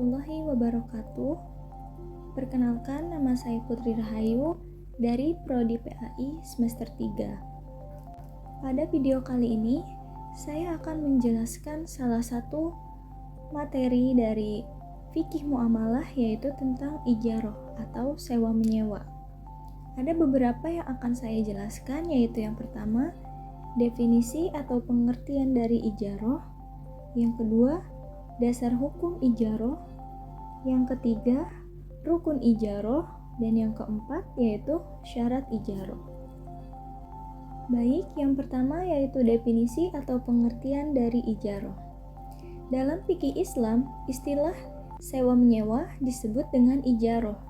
warahmatullahi wabarakatuh. Perkenalkan, nama saya Putri Rahayu dari Prodi PAI semester 3. Pada video kali ini, saya akan menjelaskan salah satu materi dari fikih muamalah, yaitu tentang ijaroh atau sewa menyewa. Ada beberapa yang akan saya jelaskan, yaitu yang pertama, definisi atau pengertian dari ijaroh. Yang kedua, dasar hukum ijaroh. Yang ketiga, rukun ijaroh. Dan yang keempat, yaitu syarat ijaroh. Baik, yang pertama yaitu definisi atau pengertian dari ijaroh. Dalam fikih Islam, istilah sewa menyewa disebut dengan ijaroh.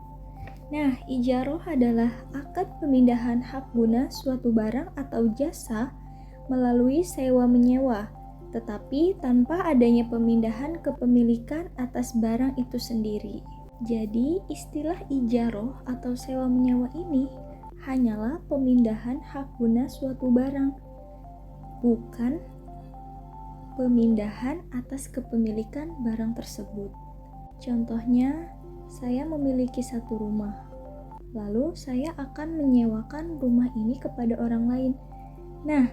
Nah, ijaroh adalah akad pemindahan hak guna suatu barang atau jasa melalui sewa menyewa, tetapi tanpa adanya pemindahan kepemilikan atas barang itu sendiri. Jadi, istilah ijaroh atau sewa menyewa ini hanyalah pemindahan hak guna suatu barang, bukan pemindahan atas kepemilikan barang tersebut. Contohnya, saya memiliki satu rumah, lalu saya akan menyewakan rumah ini kepada orang lain. Nah,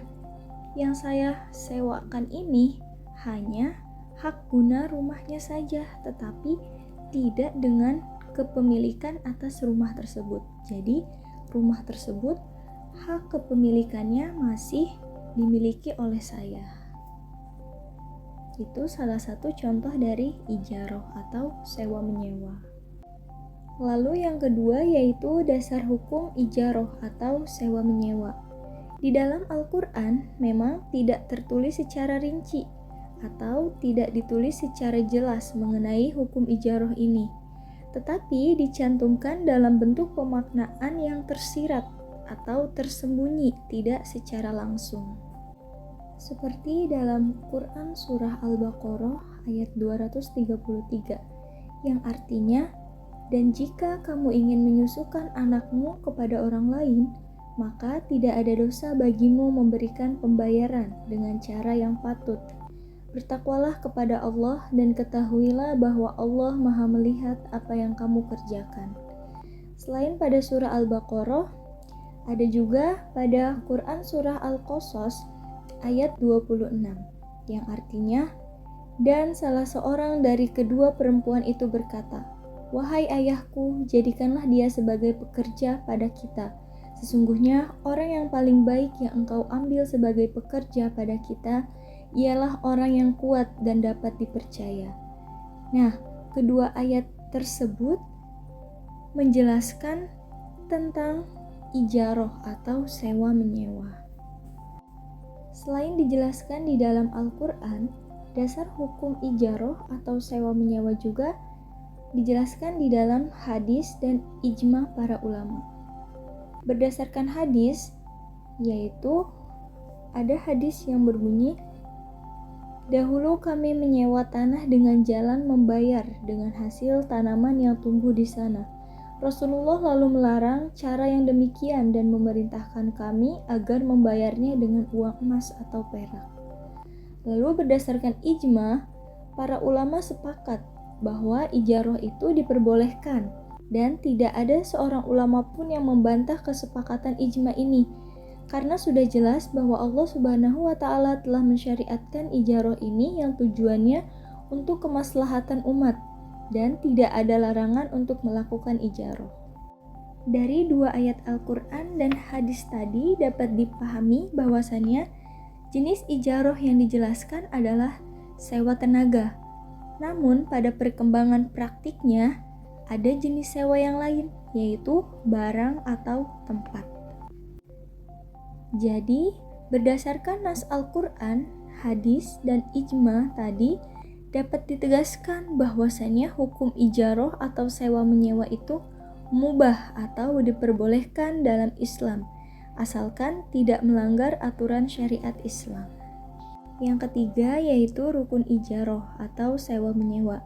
yang saya sewakan ini hanya hak guna rumahnya saja, tetapi tidak dengan kepemilikan atas rumah tersebut. Jadi, rumah tersebut hak kepemilikannya masih dimiliki oleh saya. Itu salah satu contoh dari ijaroh atau sewa menyewa. Lalu yang kedua yaitu dasar hukum ijaroh atau sewa menyewa. Di dalam Al-Quran memang tidak tertulis secara rinci atau tidak ditulis secara jelas mengenai hukum ijaroh ini, tetapi dicantumkan dalam bentuk pemaknaan yang tersirat atau tersembunyi, tidak secara langsung. Seperti dalam Quran Surah Al-Baqarah ayat 233, yang artinya, "Dan jika kamu ingin menyusukan anakmu kepada orang lain, maka tidak ada dosa bagimu memberikan pembayaran dengan cara yang patut. Bertakwalah kepada Allah dan ketahuilah bahwa Allah Maha melihat apa yang kamu kerjakan." Selain pada surah Al-Baqarah, ada juga pada Quran surah Al-Qasas ayat 26, yang artinya, "Dan salah seorang dari kedua perempuan itu berkata, 'Wahai ayahku, jadikanlah dia sebagai pekerja pada kita. Sesungguhnya orang yang paling baik yang engkau ambil sebagai pekerja pada kita ialah orang yang kuat dan dapat dipercaya.'" Nah, kedua ayat tersebut menjelaskan tentang ijaroh atau sewa menyewa. Selain dijelaskan di dalam Al-Quran, dasar hukum ijaroh atau sewa menyewa juga dijelaskan di dalam hadis dan ijma para ulama. Berdasarkan hadis, yaitu ada hadis yang berbunyi, "Dahulu kami menyewa tanah dengan jalan membayar dengan hasil tanaman yang tumbuh di sana. Rasulullah lalu melarang cara yang demikian dan memerintahkan kami agar membayarnya dengan uang emas atau perak." Lalu berdasarkan ijma, para ulama sepakat bahwa ijaroh itu diperbolehkan dan tidak ada seorang ulama pun yang membantah kesepakatan ijma ini, karena sudah jelas bahwa Allah Subhanahu wa Ta'ala telah mensyariatkan ijaroh ini yang tujuannya untuk kemaslahatan umat dan tidak ada larangan untuk melakukan ijaroh. Dari dua ayat Al-Quran dan hadis tadi dapat dipahami bahwasannya jenis ijaroh yang dijelaskan adalah sewa tenaga. Namun pada perkembangan praktiknya ada jenis sewa yang lain, yaitu barang atau tempat. Jadi, berdasarkan nas Al-Quran, hadis, dan ijma tadi dapat ditegaskan bahwasannya hukum ijaroh atau sewa menyewa itu mubah atau diperbolehkan dalam Islam, asalkan tidak melanggar aturan syariat Islam. Yang ketiga yaitu rukun ijaroh atau sewa menyewa.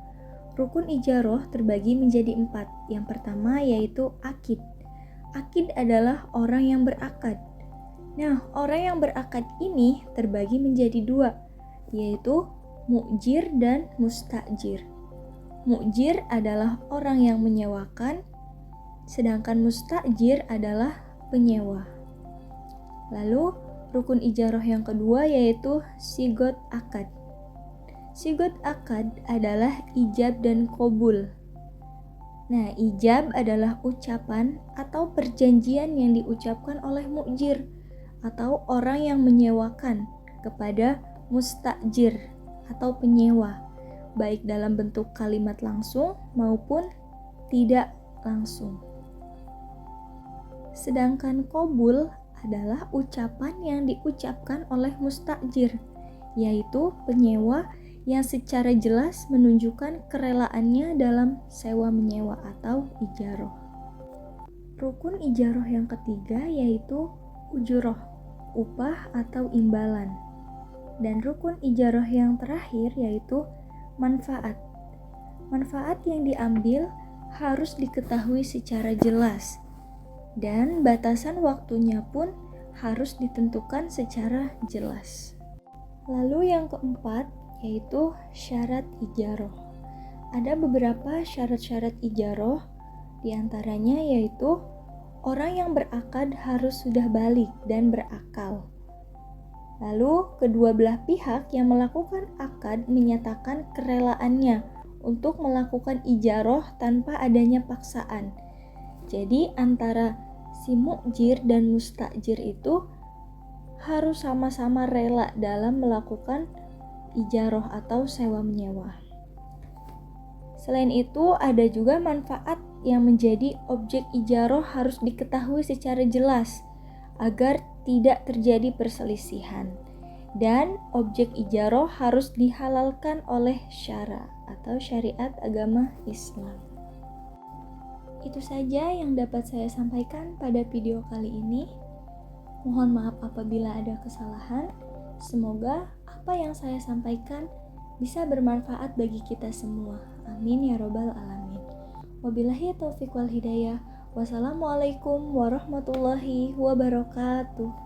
Rukun ijaroh terbagi menjadi 4. Yang pertama yaitu akid. Akid adalah orang yang berakad. Nah, orang yang berakad ini terbagi menjadi 2, yaitu mu'jir dan mustajir. Mu'jir adalah orang yang menyewakan, sedangkan musta'jir adalah penyewa. Lalu rukun ijarah yang kedua yaitu sigot akad. Sigot akad adalah ijab dan qabul. Nah, ijab adalah ucapan atau perjanjian yang diucapkan oleh mu'jir atau orang yang menyewakan kepada musta'jir atau penyewa, baik dalam bentuk kalimat langsung maupun tidak langsung. Sedangkan qabul adalah ucapan yang diucapkan oleh musta'jir, yaitu penyewa yang secara jelas menunjukkan kerelaannya dalam sewa menyewa atau ijarah. Rukun ijarah yang ketiga yaitu ujurah, upah atau imbalan. Dan rukun ijarah yang terakhir yaitu manfaat. Manfaat yang diambil harus diketahui secara jelas, dan batasan waktunya pun harus ditentukan secara jelas. Lalu yang keempat yaitu syarat ijarah. Ada beberapa syarat-syarat ijarah, diantaranya yaitu orang yang berakad harus sudah balik dan berakal. Lalu kedua belah pihak yang melakukan akad menyatakan kerelaannya untuk melakukan ijarah tanpa adanya paksaan. Jadi antara si mu'jir dan musta'jir itu harus sama-sama rela dalam melakukan ijarah atau sewa menyewa. Selain itu ada juga manfaat yang menjadi objek ijarah harus diketahui secara jelas agar tidak terjadi perselisihan, dan objek ijarah harus dihalalkan oleh syara atau syariat agama Islam. Itu saja yang dapat saya sampaikan pada video kali ini. Mohon maaf apabila ada kesalahan. Semoga apa yang saya sampaikan bisa bermanfaat bagi kita semua. Amin ya robbal alamin. Wabillahi taufiq wal hidayah. Wassalamualaikum warahmatullahi wabarakatuh.